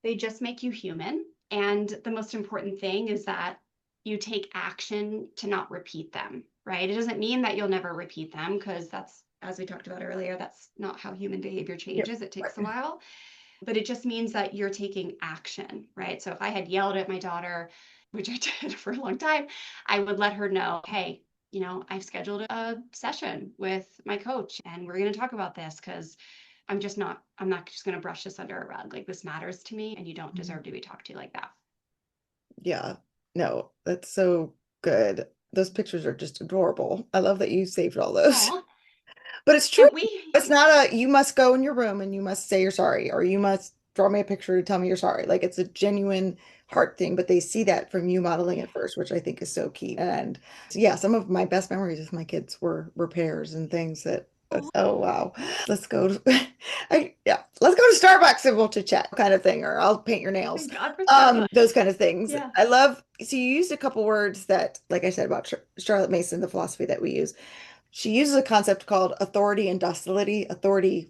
They just make you human. And the most important thing is that you take action to not repeat them, right? It doesn't mean that you'll never repeat them because that's, as we talked about earlier, that's not how human behavior Yep. changes. It takes a Right. while, but it just means that you're taking action, right? So if I had yelled at my daughter, which I did for a long time, I would let her know, hey, I've scheduled a session with my coach and we're going to talk about this because I'm not just going to brush this under a rug. Like this matters to me and you don't Mm, deserve to be talked to like that. yeah. No, that's so good. Those pictures are just adorable. I love that you saved all those. Oh, But it's true. and It's not a you must go in your room and you must say you're sorry or you must draw me a picture to tell me you're sorry. Like it's a genuine heart thing, but they see that from you modeling yeah. it first, which I think is so key. And yeah, some of my best memories with my kids were repairs and things that Oh, oh wow. Let's go to let's go to Starbucks and we'll chit chat kind of thing, or I'll paint your nails. thank God for Starbucks. Those kind of things. Yeah. I love, so you used a couple words that, like I said about Charlotte Mason, the philosophy that we use. She uses a concept called authority and docility. Authority,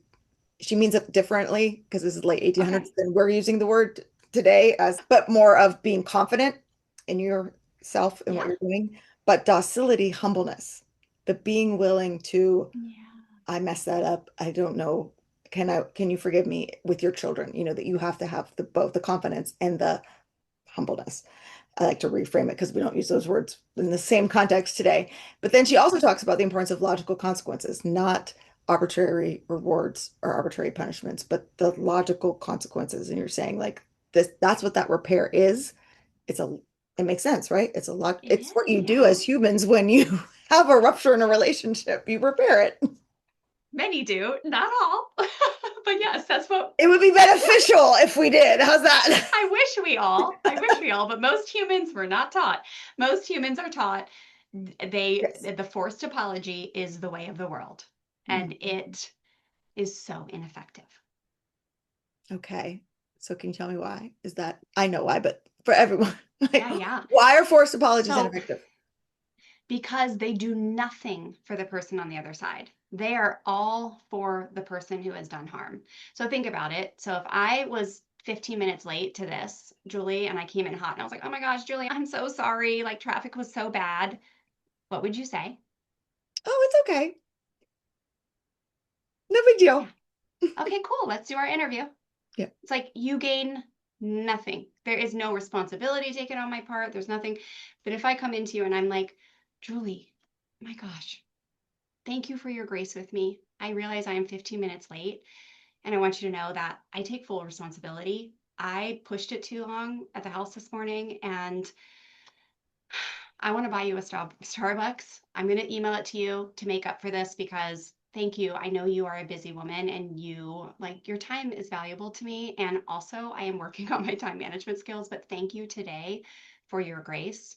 she means it differently because this is late 1800s Okay. than we're using the word today as, but more of being confident in yourself and what Yeah. you're doing. But docility, humbleness, the being willing to, Yeah. I messed that up. I don't know. Can you forgive me with your children? You know, that you have to have the both the confidence and the humbleness. I like to reframe it because we don't use those words in the same context today. But then she also talks about the importance of logical consequences, not arbitrary rewards or arbitrary punishments, but the logical consequences. And you're saying like this, that's what that repair is. It's a, it makes sense, right? It's a lot, It it's what is. you do Yeah. as humans when you have a rupture in a relationship, you repair it. Many do, not all. But yes, that's what, It would be yeah, beneficial if we did. How's that? I wish we all, but most humans were not taught. Most humans are taught Yes. the forced apology is the way of the world, and Mhm. it is so ineffective. Okay. So can you tell me why? Is that I know why, but for everyone, like Yeah, yeah. why are forced apologies So ineffective? because they do nothing for the person on the other side. They are all for the person who has done harm. So think about it. So if I was 15 minutes late to this, Julie, and I came in hot and I was like, oh my gosh, Julie, I'm so sorry. Like traffic was so bad. What would you say? Oh, it's okay. No big Yeah. deal. Okay, cool. Let's do our interview. Yeah. It's like you gain nothing. There is no responsibility taken on my part. There's nothing. But if I come into you and I'm like, Julie, my gosh, thank you for your grace with me. I realize I am 15 minutes late, and I want you to know that I take full responsibility. I pushed it too long at the house this morning, and I want to buy you a Starbucks. I'm going to email it to you to make up for this because thank you. I know you are a busy woman and your time is valuable to me. And also, I am working on my time management skills, but thank you today for your grace.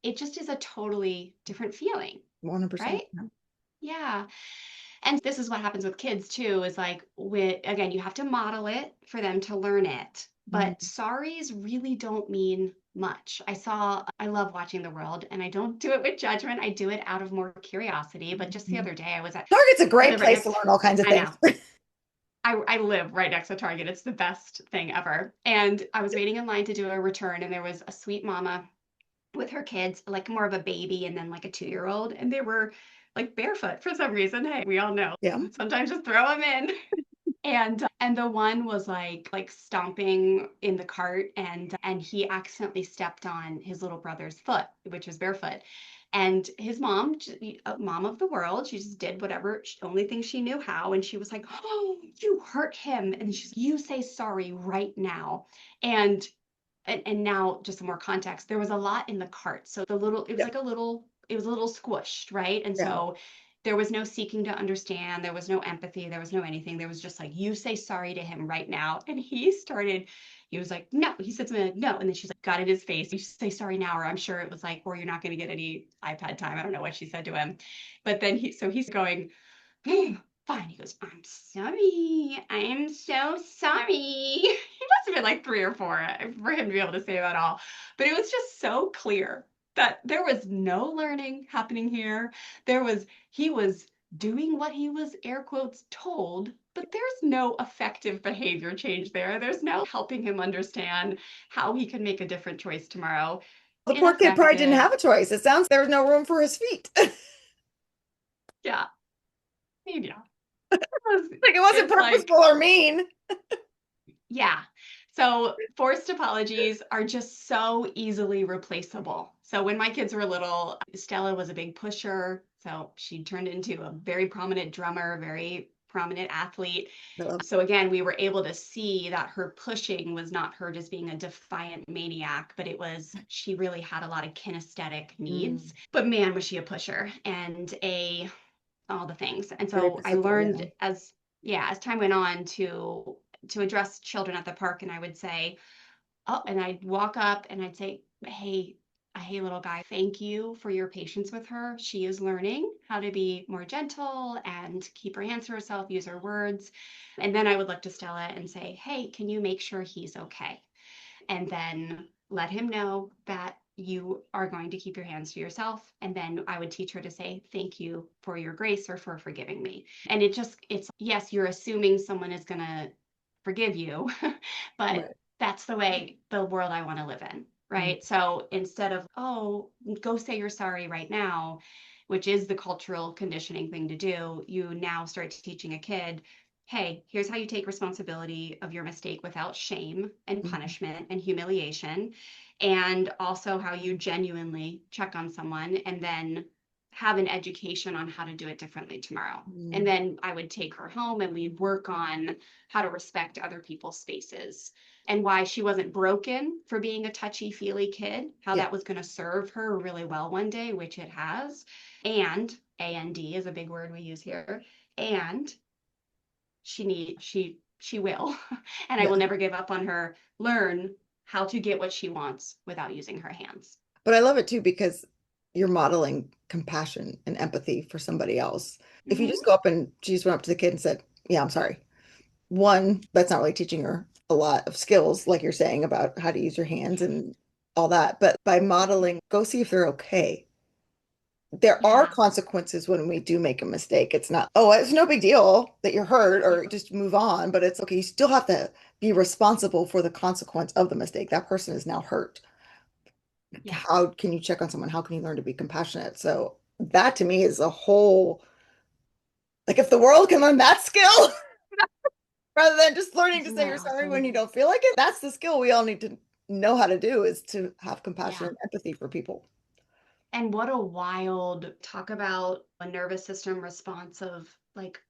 It just is a totally different feeling, 100%. right? Yeah. And this is what happens with kids too, is like again, you have to model it for them to learn it. but Mhm. sorries really don't mean much. I love watching the world, and I don't do it with judgment. I do it out of more curiosity. But just the Mhm. other day, Target's a I great live right place to next, learn all kinds of I things. know. I live right next to Target. It's the best thing ever. And I was waiting in line to do a return, and there was a sweet mama with her kids, like more of a baby and then like a 2-year-old, and they were like barefoot for some reason. Hey, we all know. Yeah. Sometimes just throw them in. And the one was like stomping in the cart, and he accidentally stepped on his little brother's foot, which was barefoot. And his mom, mom of the world, she just did whatever, only thing she knew how. And she was like, "Oh, you hurt him." And she's, "You say sorry right now." And and now just some more context, there was a lot in the cart, so it was Yeah. like it was a little squished, right? And Yeah. so there was no seeking to understand, there was no empathy, there was no anything. There was just like, "You say sorry to him right now." And he was like, "No." He said something like, "No." And then she's like, got in his face, "You say sorry now, or I'm sure it was like, or you're not going to get any iPad time." I don't know what she said to him. But then he's going, "Fine." He goes, "I'm sorry. I am so sorry." He must have been like 3 or 4 for him to be able to say that all. But it was just so clear that there was no learning happening here. He was doing what he was air quotes told, but there's no effective behavior change there. There's no helping him understand how he can make a different choice tomorrow. The poor kid probably didn't Ineffective. have a choice. It sounds there was no room for his feet. Yeah. Yeah. Like it wasn't It's like, purposeful or mean. yeah. So forced apologies are just so easily replaceable. So when my kids were little, Stella was a big pusher. So she turned into a very prominent drummer, very prominent athlete. I love So again, we were able to see that her pushing was not her just being a defiant maniac, but it was she really had a lot of kinesthetic mm, needs. But man, was she a pusher and a all the things. And very so I persistent. Yeah. learned as time went on to address children at the park, and I would say, "Oh," and I'd walk up and I'd say, hey, little guy, thank you for your patience with her. She is learning how to be more gentle and keep her hands to herself, use her words." And then I would look to Stella and say, "Hey, can you make sure he's okay?" And then let him know that you are going to keep your hands to yourself. And then I would teach her to say, "Thank you for your grace or for forgiving me." And it's, yes, you're assuming someone is going to forgive you, but Right. that's the way the world I want to live in. Mm, Right. So instead of, "Oh, go say you're sorry right now," which is the cultural conditioning thing to do, you now start teaching a kid, "Hey, here's how you take responsibility of your mistake without shame and mm, punishment and humiliation, and also how you genuinely check on someone and then have an education on how to do it differently tomorrow." And mm. then I would take her home and we'd work on how to respect other people's spaces and why she wasn't broken for being a touchy feely kid, how Yeah. that was going to serve her really well one day, which it has. And is a big word we use here. And she will, and I Yeah. will never give up on her, learn how to get what she wants without using her hands. But I love it too because you're modeling compassion and empathy for somebody else. If you just Mm-hmm. go up and she just went up to the kid and said, "Yeah, I'm sorry." One, that's not really teaching her a lot of skills, like you're saying about how to use your hands and all that. But by modeling, go see if they're okay. There are Yeah. consequences when we do make a mistake. It's not, oh, it's no big deal that you're hurt Yeah. or just move on, but it's okay. You still have to be responsible for the consequence of the mistake. That person is now hurt. Yeah. How can you check on someone? How can you learn to be compassionate? So that to me is a whole, like if the world can learn that skill rather than just learning to Isn't say that you're sorry when awesome? you don't feel like it, that's the skill we all need to know how to do is to have compassion Yeah. and empathy for people. And what a wild talk about a nervous system response of like,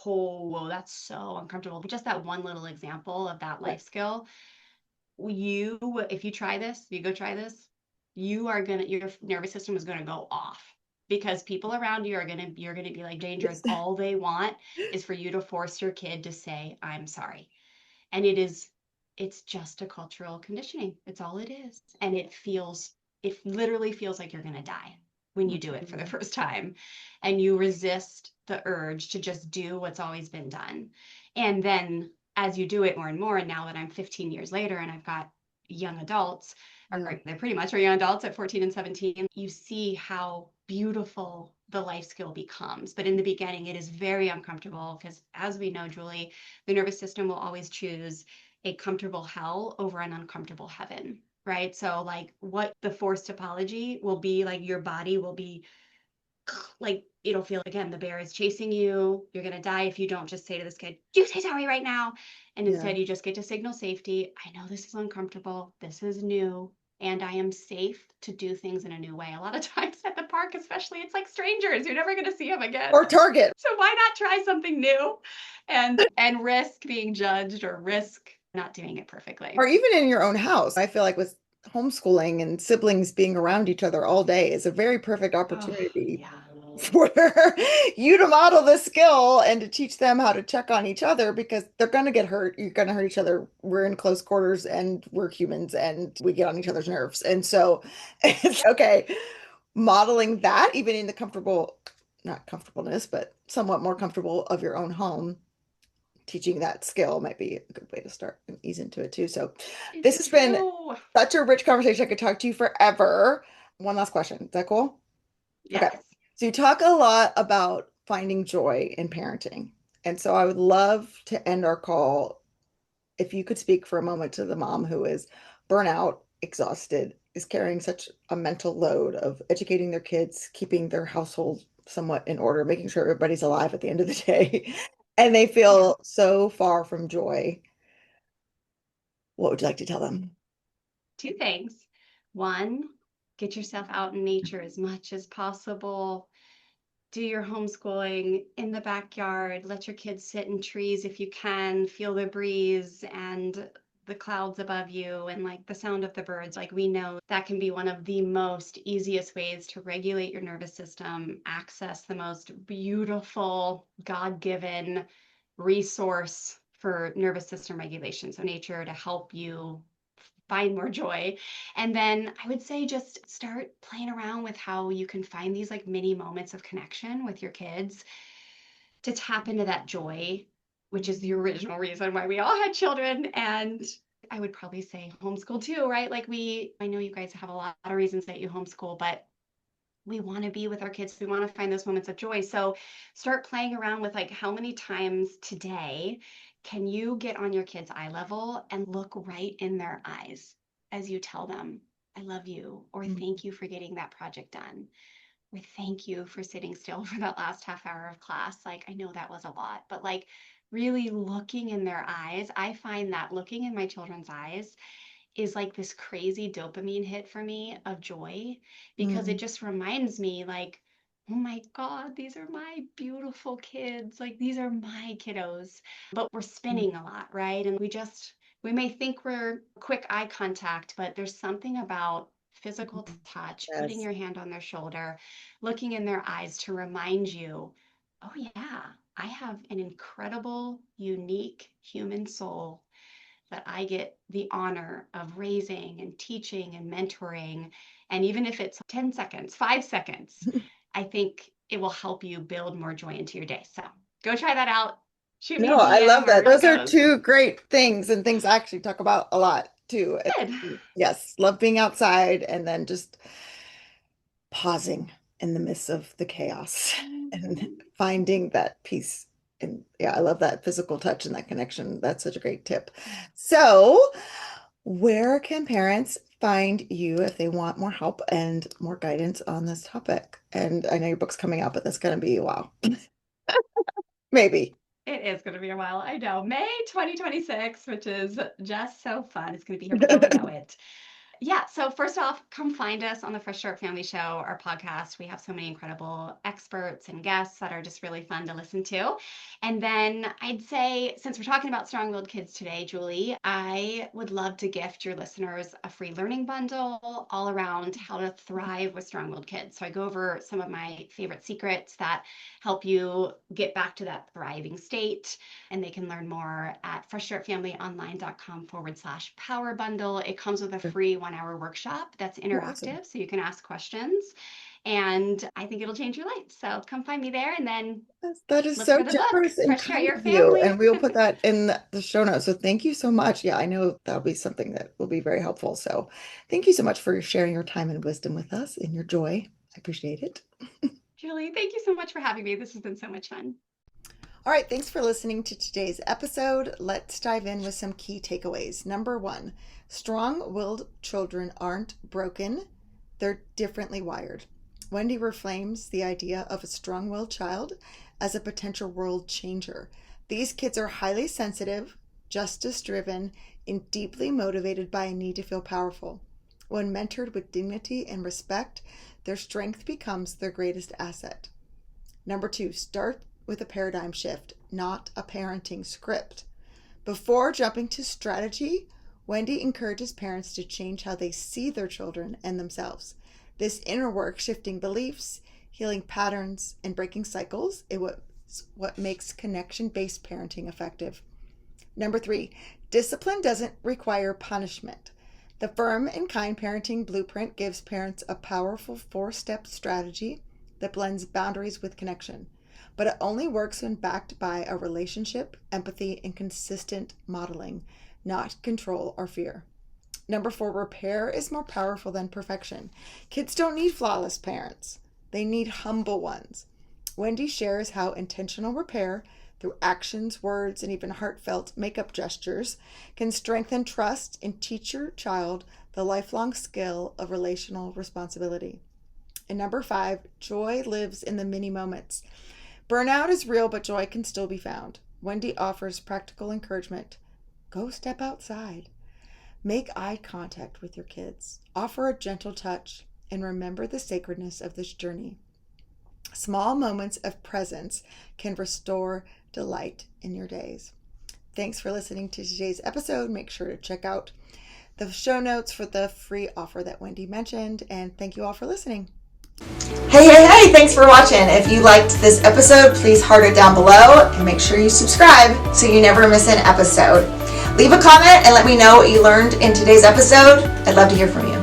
"Oh, whoa, that's so uncomfortable." But just that one little example of that Right. life skill, you, if you try this, if you go try this, your nervous system is gonna go off because people around you you're gonna be like danger, and Yes. all they want is for you to force your kid to say, "I'm sorry." And it's just a cultural conditioning. It's all it is. And it literally feels like you're going to die when you do it for the first time, and you resist the urge to just do what's always been done. And then as you do it more and more, and now that I'm 15 years later and I've got young adults, Yeah. or they pretty much are young adults at 14 and 17, you see how beautiful the life skill becomes. But in the beginning, it is very uncomfortable because, as we know, Julie, the nervous system will always choose a comfortable hell over an uncomfortable heaven, right? So, like, what the forced topology will be like, your body will be like, it'll feel again, the bear is chasing you. You're going to die if you don't just say to this kid, you say sorry right now. And Yeah. instead, you just get to signal safety. I know this is uncomfortable. This is new. And I am safe to do things in a new way. A lot of times at the park, especially, it's like strangers. You're never going to see them again. Or Target. So why not try something new and risk being judged or risk not doing it perfectly? Or even in your own house. I feel like with homeschooling and siblings being around each other all day is a very perfect Oh, opportunity yeah. for you to model this skill and to teach them how to check on each other because they're going to get hurt. You're going to hurt each other. We're in close quarters and we're humans and we get on each other's nerves. And so it's okay. Modeling that, even in the comfortable, not comfortableness, but somewhat more comfortable of your own home, teaching that skill might be a good way to start and ease into it too. So this It's has been true. such a rich conversation. I could talk to you forever. One last question. Is that cool? Okay. Yes. So you talk a lot about finding joy in parenting. And so I would love to end our call if you could speak for a moment to the mom who is burnout, exhausted, is carrying such a mental load of educating their kids, keeping their household somewhat in order, making sure everybody's alive at the end of the day, and they Yeah. feel so far from joy. What would you like to tell them? Two things. One, get yourself out in nature as much as possible. Do your homeschooling in the backyard. Let your kids sit in trees if you can, feel the breeze and the clouds above you and like the sound of the birds. Like, we know that can be one of the most easiest ways to regulate your nervous system, access the most beautiful, God-given resource for nervous system regulation. So nature to help you find more joy. And then I would say just start playing around with how you can find these like mini moments of connection with your kids to tap into that joy, which is the original reason why we all had children. And I would probably say homeschool too, right? Like, I know you guys have a lot of reasons that you homeschool, but we want to be with our kids. We want to find those moments of joy. So start playing around with like, how many times today can you get on your kids' eye level and look right in their eyes as you tell them, I love you, or thank you for getting that project done, or thank you for sitting still for that last half hour of class. Like, I know that was a lot, but like, really looking in their eyes. I find that looking in my children's eyes is like this crazy dopamine hit for me of joy, because it Mm, just reminds me like, oh my God, these are my beautiful kids. Like, these are my kiddos. But we're mm, spinning a lot, right? And we may think we're quick eye contact, but there's something about physical mm. touch, putting Yes. your hand on their shoulder, looking in their eyes to remind you, oh yeah, I have an incredible, unique human soul that I get the honor of raising and teaching and mentoring. And even if it's 10 seconds, 5 seconds, I think it will help you build more joy into your day. So go try that out. Shoot me No, a I love DM or that. how it Those are goes. two great things and things I actually talk about a lot too. Good. Yes, love being outside and then just pausing in the midst of the chaos and Mhm. finding that peace. And yeah, I love that physical touch and that connection. That's such a great tip. So, where can parents find you if they want more help and more guidance on this topic? And I know your book's coming out, but that's going to be wow. Maybe. It is going to be a while. I know. May 2026, which is just so fun. It's going to be here before we know it. Yeah. So first off, come find us on the Fresh Start Family Show, our podcast. We have so many incredible experts and guests that are just really fun to listen to. And then I'd say, since we're talking about strong-willed kids today, Julie, I would love to gift your listeners a free learning bundle all around how to thrive with strong-willed kids. So I go over some of my favorite secrets that help you get back to that thriving state, and they can learn more at freshstartfamilyonline.com/power bundle. It comes with a free 1 hour workshop that's Oh, awesome. interactive, so you can ask questions. And I think it'll change your life. So come find me there and then Yes, that is look so for the book, generous and Fresh Start kind Your of you. Family. And we will put that in the show notes. So thank you so much. Yeah, I know that'll be something that will be very helpful. So thank you so much for sharing your time and wisdom with us and your joy. I appreciate it. Julie, thank you so much for having me. This has been so much fun. All right, thanks for listening to today's episode. Let's dive in with some key takeaways. Number one, strong willed children aren't broken, they're differently wired. Wendy reframes the idea of a strong willed child as a potential world changer. These kids are highly sensitive, justice driven, and deeply motivated by a need to feel powerful. When mentored with dignity and respect, their strength becomes their greatest asset. Number two, start with a paradigm shift, not a parenting script. Before jumping to strategy, Wendy encourages parents to change how they see their children and themselves. This inner work, shifting beliefs, healing patterns, and breaking cycles, is what makes connection-based parenting effective. Number three, discipline doesn't require punishment. The Firm and Kind Parenting Blueprint gives parents a powerful 4-step strategy that blends boundaries with connection, but it only works when backed by a relationship, empathy, and consistent modeling, not control or fear. Number four, repair is more powerful than perfection. Kids don't need flawless parents, they need humble ones. Wendy shares how intentional repair, through actions, words, and even heartfelt makeup gestures, can strengthen trust and teach your child the lifelong skill of relational responsibility. And number five, joy lives in the mini moments. Burnout is real, but joy can still be found. Wendy offers practical encouragement. Go step outside. Make eye contact with your kids. Offer a gentle touch, and remember the sacredness of this journey. Small moments of presence can restore delight in your days. Thanks for listening to today's episode. Make sure to check out the show notes for the free offer that Wendy mentioned, and thank you all for listening. Hey, thanks for watching. If you liked this episode, please heart it down below and make sure you subscribe so you never miss an episode. Leave a comment and let me know what you learned in today's episode. I'd love to hear from you.